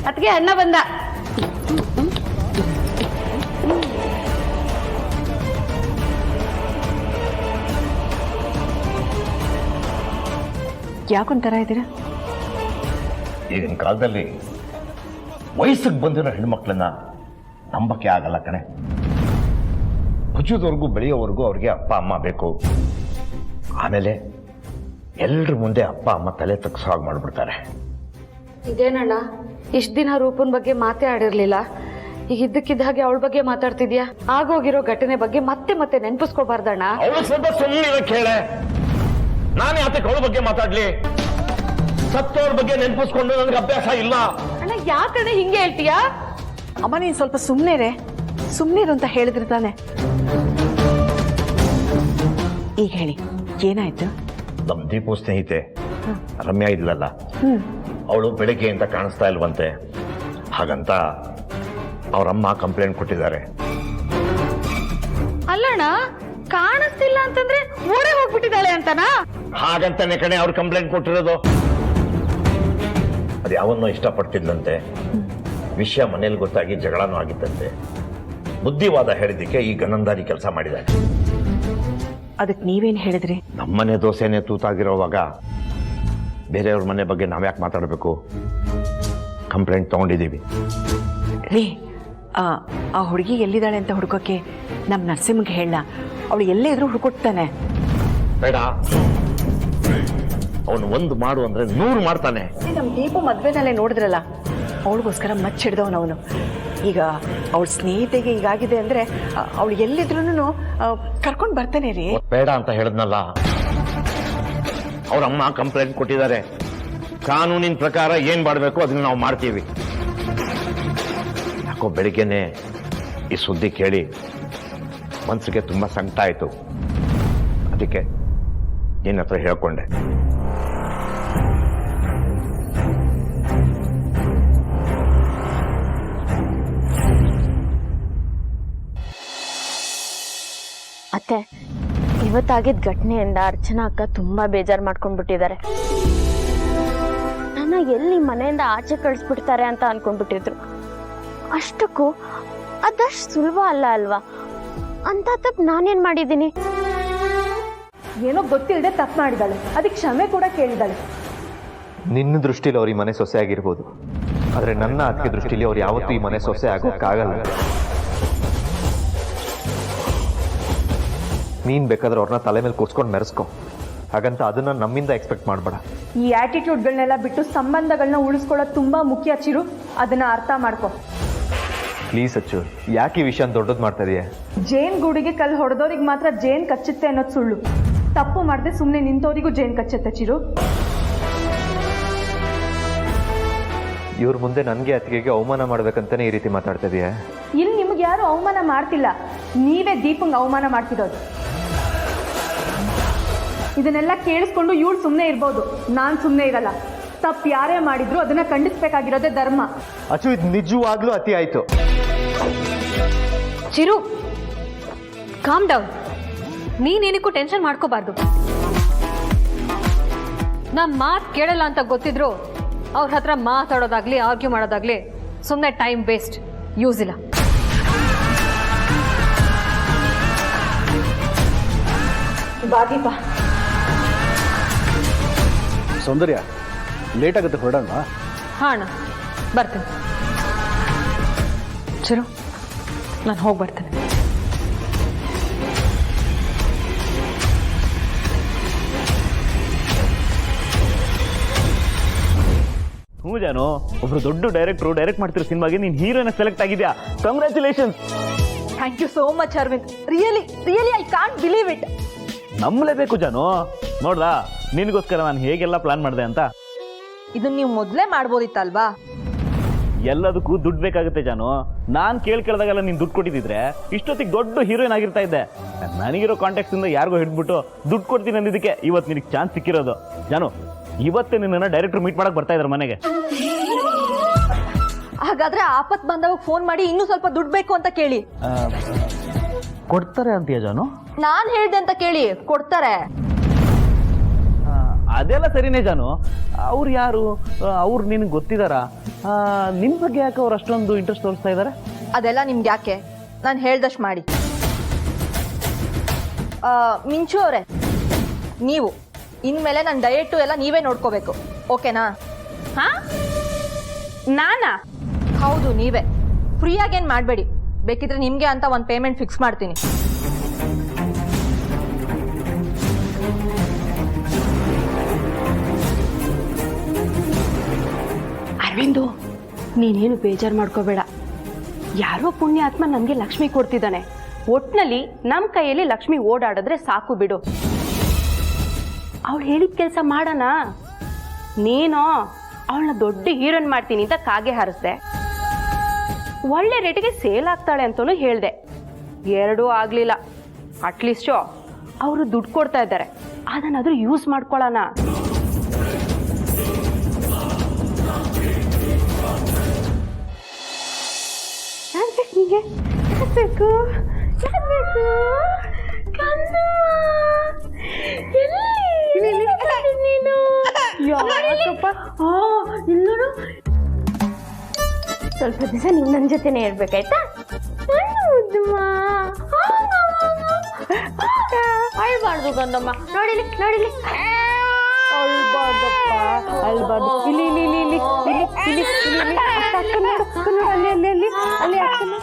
ಅದಕ್ಕೆ ಅಣ್ಣ ಬಂದ. ಯಾಕೊಂಥರ ಇದ್ದೀರಾ? ಈಗಿನ ಕಾಲದಲ್ಲಿ ವಯಸ್ಸಿಗೆ ಬಂದಿರೋ ಹೆಣ್ಮಕ್ಳನ್ನ ನಂಬಕ್ಕೆ ಆಗಲ್ಲ ಕಣೆ. ಹುಚ್ಚುದವರೆಗೂ ಬೆಳೆಯೋವರೆಗೂ ಅವ್ರಿಗೆ ಅಪ್ಪ ಅಮ್ಮ ಬೇಕು. ಆಮೇಲೆ ಎಲ್ರ ಮುಂದೆ ಅಪ್ಪ ಅಮ್ಮ ತಲೆ ತಗ್ಸೋ ಹಾಗೆ ಮಾಡ್ಬಿಡ್ತಾರೆ. ಇದೇನಣ್ಣ, ಇಷ್ಟ ದಿನ ರೂಪನ್ ಬಗ್ಗೆ ಮಾತೇ ಆಡಿರ್ಲಿಲ್ಲ, ಈಗ ಇದ್ದಕ್ಕಿದ್ದ ಹಾಗೆ ಅವಳ ಬಗ್ಗೆ ಮಾತಾಡ್ತಿದ್ಯಾ? ಆಗೋಗಿರೋ ಘಟನೆ ಬಗ್ಗೆ ಮತ್ತೆ ಮತ್ತೆ ನೆನ್ಪಿಸ್ಕೋಬಾರ್ದಣ್ಣ. ಅವಳು ಸ್ವಲ್ಪ ಸುಮ್ಮನೆ ಕೇಳೆ. ನಾನು ಯಾತಕ್ಕೆ ಅವಳ ಬಗ್ಗೆ ಮಾತಾಡ್ಲಿ? ಸತ್ತೋರ್ ಬಗ್ಗೆ ನೆನ್ಪಿಸ್ಕೊಂಡು ನನಗೆ ಅಭ್ಯಾಸ ಇಲ್ಲ. ಅಣ್ಣ ಯಾಕಣ್ಣ ಹಿಂಗೆ ಹೇಳ್ತೀಯಾ? ಅಮ್ಮ ನೀನ್ ಸ್ವಲ್ಪ ಸುಮ್ನೆ ಸುಮ್ನಿರು ಅಂತ ಹೇಳಿದ್ರೆ ತಾನೆ. ಈಗ ಹೇಳಿ, ಏನಾಯ್ತು? ನಮ್ ದೀಪು ಸ್ನೇಹಿತೆ ರಮ್ಯಾ ಇದ್ಲಲ್ಲ, ಅವಳು ಬೆಳಗ್ಗೆ ಅಂತ ಕಾಣಿಸ್ತಾ ಇಲ್ವಂತೆ. ಹಾಗಂತ ಅವರಮ್ಮ ಕಂಪ್ಲೇಂಟ್ ಕೊಟ್ಟಿದ್ದಾರೆ. ಅಲ್ಲಣ್ಣ, ಕಾಣಿಸ್ತಿಲ್ಲ ಅಂತಂದ್ರೆ ಓಡೇ ಹೋಗ್ಬಿಟ್ಟಿದ್ದಾಳೆ ಅಂತನಾ? ಹಾಗಂತಾನೆ ಕಣೆ ಅವ್ರು ಕಂಪ್ಲೇಂಟ್ ಕೊಟ್ಟಿರೋದು. ಅದು ಯಾವನ್ನೋ ಇಷ್ಟಪಡ್ತಿದ್ಲಂತೆ. ವಿಷಯ ಮನೇಲಿ ಗೊತ್ತಾಗಿ ಜಗಳನೂ ಆಗಿತ್ತಂತೆ. ಬುದ್ಧಿವಾದ ಹೇಳಿದ್ದಕ್ಕೆ ಈ ಗನಂದಾರಿ ಕೆಲಸ ಮಾಡಿದ್ದಾರೆ. ಅದಕ್ಕೆ ನೀವೇನ್ ಹೇಳಿದ್ರಿ? ನಮ್ಮನೆ ದೋಸೆನೆ ತೂತಾಗಿರೋವಾಗ ಬೇರೆಯವ್ರ ಮನೆ ಬಗ್ಗೆ ನಾವ್ಯಾಕೆ ಮಾತಾಡಬೇಕು? ಕಂಪ್ಲೇಂಟ್ ತಗೊಂಡಿದ್ದೀವಿ. ರೀ, ಆ ಹುಡುಗಿ ಎಲ್ಲಿದ್ದಾಳೆ ಅಂತ ಹುಡುಕೋಕೆ ನಮ್ ನರಸಿಂಹಗೆ ಹೇಳ. ಅವಳು ಎಲ್ಲೇ ಇದ್ರೂ ಹುಡುಕೊಡ್ತಾನೆ. ಬೇಡ, ಅವನು ಒಂದು ಮಾಡು ಅಂದ್ರೆ 100 ಮಾಡ್ತಾನೆ. ನಮ್ ದೀಪ ಮದ್ವೆನಲ್ಲೇ ನೋಡಿದ್ರಲ್ಲ, ಅವಳಿಗೋಸ್ಕರ ಮಚ್ಚಿಡ್ದವನವನು. ಈಗ ಅವಳ ಸ್ನೇಹಿತೆಗೆ ಹೀಗಾಗಿದೆ ಅಂದ್ರೆ ಅವಳು ಎಲ್ಲಿದ್ರು ಕರ್ಕೊಂಡು ಬರ್ತಾನೆ ರೀ. ಬೇಡ ಅಂತ ಹೇಳಿದ್ನಲ್ಲ. ಅವ್ರಮ್ಮ ಕಂಪ್ಲೇಂಟ್ ಕೊಟ್ಟಿದ್ದಾರೆ. ಕಾನೂನಿನ ಪ್ರಕಾರ ಏನ್ ಮಾಡಬೇಕು ಅದನ್ನ ನಾವು ಮಾಡ್ತೀವಿ. ಯಾಕೋ ಬೆಳಿಗ್ಗೆನೆ ಈ ಸುದ್ದಿ ಕೇಳಿ ಮನ್ಸಿಗೆ ತುಂಬಾ ಸಂಕಟ ಆಯ್ತು. ಅದಕ್ಕೆ ನಿನ್ನ ಹತ್ರ ಹೇಳ್ಕೊಂಡೆ. ಅತ್ತೆ, ಇವತ್ತಾಗಿದ್ದ ಘಟನೆಯಿಂದ ಅರ್ಚನಾ ಅಕ್ಕ ತುಂಬಾ ಬೇಜಾರು ಮಾಡ್ಕೊಂಡ್ಬಿಟ್ಟಿದ್ದಾರೆ. ನನ್ನ ಎಲ್ಲಿ ಮನೆಯಿಂದ ಆಚೆ ಕಳಿಸ್ಬಿಡ್ತಾರೆ ಅಂತ ಅನ್ಕೊಂಡ್ಬಿಟ್ಟಿದ್ರು. ಅಷ್ಟಕ್ಕೂ ಅದಷ್ಟು ಸುಲಭ ಅಲ್ಲ ಅಲ್ವಾ? ಅಂತ ತಪ್ಪು ನಾನೇನ್ ಮಾಡಿದ್ದೀನಿ? ಏನೋ ಗೊತ್ತಿಲ್ಲದೆ ತಪ್ಪು ಮಾಡಿದಾಳೆ, ಅದಕ್ಕೆ ಕ್ಷಮೆ ಕೂಡ ಕೇಳಿದಾಳೆ. ನಿನ್ನ ದೃಷ್ಟಿಲಿ ಅವ್ರು ಈ ಮನೆ ಸೊಸೆ ಆಗಿರ್ಬೋದು, ಆದ್ರೆ ನನ್ನ ಅತ್ತಿಗೆ ದೃಷ್ಟಿಲಿ ಅವ್ರು ಯಾವತ್ತೂ ಈ ಮನೆ ಸೊಸೆ ಆಗೋಕ್ಕಾಗಲ್ಲ. ನೀನ್ ಬೇಕಾದ್ರೆ ಅವ್ರನ್ನ ತಲೆ ಮೇಲೆ ಕೂರ್ಸ್ಕೊಂಡು ಮೆರೆಸ್ಕೊ. ಹಾಗಂತ ಅದನ್ನ ನಮ್ಮಿಂದ ಎಕ್ಸ್ಪೆಕ್ಟ್ ಮಾಡಬೇಡ. ಈ ಆಟಿಟ್ಯೂಡ್ಗಳನ್ನೆಲ್ಲ ಬಿಟ್ಟು ಸಂಬಂಧಗಳನ್ನ ಉಳಿಸ್ಕೊಳ್ಳೋದು ತುಂಬಾ ಮುಖ್ಯ ಚಿರು. ಅದನ್ನ ಅರ್ಥ ಮಾಡ್ಕೊ ಪ್ಲೀಸ್ ಅಚ್ಚು, ಯಾಕೆ ಈ ವಿಷಯ ದೊಡ್ಡದು ಮಾಡ್ತಾ ಇದೆಯಾ? ಜೇನ್ ಗೂಡಿಗೆ ಕಲ್ಲು ಹೊಡೆದವ್ರಿಗೆ ಮಾತ್ರ ಜೇನ್ ಕಚ್ಚುತ್ತೆ ಅನ್ನೋದು ಸುಳ್ಳು. ತಪ್ಪು ಮಾಡದೆ ಸುಮ್ಮನೆ ನಿಂತವರಿಗೂ ಜೇನ್ ಕಚ್ಚುತ್ತೆ ಚಿರು. ಇವ್ರ ಮುಂದೆ ನನಗೆ ಅತ್ತಿಗೆಗೆ ಅವಮಾನ ಮಾಡ್ಬೇಕಂತಾನೆ ಈ ರೀತಿ ಮಾತಾಡ್ತಾ ಇದೆಯಾ? ಇಲ್ಲಿ ನಿಮ್ಗೆ ಯಾರು ಅವಮಾನ ಮಾಡ್ತಿಲ್ಲ, ನೀವೇ ದೀಪಂಗೆ ಅವಮಾನ ಮಾಡ್ತಿರೋದು. ಇದನ್ನೆಲ್ಲ ಕೇಳಿಸ್ಕೊಂಡು ಇವಳು ಸುಮ್ಮನೆ ಇರ್ಬೋದು, ನಾನು ಸುಮ್ಮನೆ ಇರಲ್ಲ. ತಪ್ಪು ಯಾರೇ ಮಾಡಿದ್ರು ಅದನ್ನ ಖಂಡಿಸ್ಬೇಕಾಗಿರೋದೇ ಧರ್ಮ. ಅಚ್ಚು, ಇದು ನಿಜವಾಗ್ಲೂ ಅತಿ ಆಯ್ತು. Chiru, calm down. ನೀನೇನಕ್ಕೂ ಟೆನ್ಷನ್ ಮಾಡ್ಕೋಬಾರ್ದು. ನಮ್ಮ ಮಾತು ಕೇಳಲ್ಲ ಅಂತ ಗೊತ್ತಿದ್ರು ಅವ್ರ ಹತ್ರ ಮಾತಾಡೋದಾಗ್ಲಿ ಆರ್ಗ್ಯೂ ಮಾಡೋದಾಗ್ಲಿ ಸುಮ್ಮನೆ ಟೈಮ್ ವೇಸ್ಟ್, ಯೂಸ್ ಇಲ್ಲ. ಬಾದೀಪ ಸೌಂದರ್ಯ, ಲೇಟ್ ಆಗುತ್ತೆ, ಹೊರಡೋಣ. ಹಾ ಅಣ್ಣ, ಬರ್ತೀನಿ. ಚಿರು, ನಾನು ಹೋಗಿ ಬರ್ತೇನೆ. ಹ್ಞೂ ಜಾನು, ಒಬ್ರು ದೊಡ್ಡ ಡೈರೆಕ್ಟ್ರು ಡೈರೆಕ್ಟ್ ಮಾಡ್ತಿರೋ ಸಿನಿಮಾಗೆ ನೀನು ಹೀರೋನ ಸೆಲೆಕ್ಟ್ ಆಗಿದ್ಯಾ. Congratulations. Thank you so much Aravind. Really I can't believe it. ನಂಬಲೇಬೇಕು ಜಾನು. ನೋಡ್ದಾ ನಿನಗೋಸ್ಕರ ನಾನು ಹೇಗೆಲ್ಲ ಪ್ಲಾನ್ ಮಾಡಿದೆ ಅಂತ. ಇದನ್ನ ನೀವು ಮೊದಲೇ ಮಾಡ್ಬೋದಿತ್ತಲ್ವಾ? ಎಲ್ಲದಕ್ಕೂ ದುಡ್ಡು ಬೇಕಾಗುತ್ತೆ ಜಾನು. ನಾನು ಕೇಳ್ದಾಗೆಲ್ಲ ನೀನು ದುಡ್ಡು ಕೊಟ್ಟಿದ್ರೆ ಇಷ್ಟೊತ್ತಿಗೆ ದೊಡ್ಡ ಹೀರೋಯಿನ್ ಆಗಿರ್ತಾ ಇದ್ದೆ. ನನಗಿರೋ ಕಾಂಟ್ಯಾಕ್ಟ್ ಇಂದ ಯಾರಿಗೋ ಹಿಡ್ಬಿಟ್ಟು ದುಡ್ಡು ಕೊಡ್ತೀನಿ ಅಂದಿದ್ದಕ್ಕೆ ಇವತ್ತು ನಿನಗೆ ಚಾನ್ಸ್ ಸಿಕ್ಕಿರೋದು. ಜಾನು, ಇವತ್ತೇ ನಿನ್ನನ್ನು ಡೈರೆಕ್ಟರ್ ಮೀಟ್ ಮಾಡಕ್ ಬರ್ತಾ ಇದ್ದಾರೆ ಮನೆಗೆ. ಹಾಗಾದ್ರೆ ಆಪತ್ ಬಂದವಾಗ ಫೋನ್ ಮಾಡಿ ಇನ್ನೂ ಸ್ವಲ್ಪ ದುಡ್ಡು ಬೇಕು ಅಂತ ಕೇಳಿ. ಕೊಡ್ತಾರೆ ಅಂತೀಯ ಜಾನು? ನಾನ್ ಹೇಳ್ದೆ ಅಂತ ಕೇಳಿ, ಕೊಡ್ತಾರೆ. ಅದೆಲ್ಲ ಸರಿನೇ ಜಾನು. ಅವ್ರು ಯಾರು? ಅವ್ರು ನಿನಗೆ ಗೊತ್ತಿದಾರಾ? ನಿನ್ನ ಬಗ್ಗೆ ಯಾಕೆ ಅವ್ರು ಅಷ್ಟೊಂದು ಇಂಟ್ರೆಸ್ಟ್ ತೋರಿಸ್ತಾ ಇದ್ದಾರೆ? ಅದೆಲ್ಲ ನಿಮ್ಗೆ ಯಾಕೆ, ನಾನು ಹೇಳ್ದಷ್ಟು ಮಾಡಿ. ಮಿಂಚು ಅವರೇ, ನೀವು ಇನ್ಮೇಲೆ ನನ್ನ ಡಯಟು ಎಲ್ಲ ನೀವೇ ನೋಡ್ಕೋಬೇಕು, ಓಕೆನಾ? ಹಾ, ನಾನಾ? ಹೌದು, ನೀವೇ. ಫ್ರೀಯಾಗೇನು ಮಾಡಬೇಡಿ, ಬೇಕಿದ್ರೆ ನಿಮಗೆ ಅಂತ ಒಂದು ಪೇಮೆಂಟ್ ಫಿಕ್ಸ್ ಮಾಡ್ತೀನಿ. ಅರವಿಂದು, ನೀನೇನು ಬೇಜಾರು ಮಾಡ್ಕೋಬೇಡ. ಯಾರೋ ಪುಣ್ಯಾತ್ಮ ನಮಗೆ ಲಕ್ಷ್ಮಿ ಕೊಡ್ತಿದ್ದಾನೆ. ಒಟ್ನಲ್ಲಿ ನಮ್ಮ ಕೈಯಲ್ಲಿ ಲಕ್ಷ್ಮಿ ಓಡಾಡಿದ್ರೆ ಸಾಕು ಬಿಡು. ಅವಳು ಹೇಳಿದ ಕೆಲಸ ಮಾಡೋಣ. ನೀನು ಅವಳನ್ನ ದೊಡ್ಡ ಹೀರೋಯಿನ್ ಮಾಡ್ತೀನಿ ಅಂತ ಕಾಗೆ ಹಾರಿಸ್ದೆ. ಒಳ್ಳೆ ರೇಟಿಗೆ ಸೇಲ್ ಆಗ್ತಾಳೆ ಅಂತಲೂ ಹೇಳಿದೆ. ಎರಡೂ ಆಗಲಿಲ್ಲ. ಅಟ್ಲೀಸ್ಟು ಅವರು ದುಡ್ಡು ಕೊಡ್ತಾ ಇದ್ದಾರೆ, ಅದನ್ನಾದರೂ ಯೂಸ್ ಮಾಡ್ಕೊಳ್ಳೋಣ. ನಿಮಗೆ ಬೇಕು ಸ್ವಲ್ಪ ದಿವಸ ನೀವು ನನ್ನ ಜೊತೆನೇ ಇರ್ಬೇಕಾಯ್ತಾ? ಅಳ್ಬಾರ್ದು ಗಂಧಮ್ಮ. ನೋಡಿಲಿ ನೋಡಿಲಿ, ಅಳ್ಬಾರ್ದಪ್ಪ, ಅಳ್ಬಾರ್ದು. ಇಲ್ಲಿ ಇಲ್ಲಿ ಇಲ್ಲಿ ಇಲ್ಲಿ ಇಲ್ಲಿ ಇಲ್ಲಿ ಇಲ್ಲಿ ಅಲ್ಲಿ ಅಲ್ಲಿ ಅಲ್ಲಿ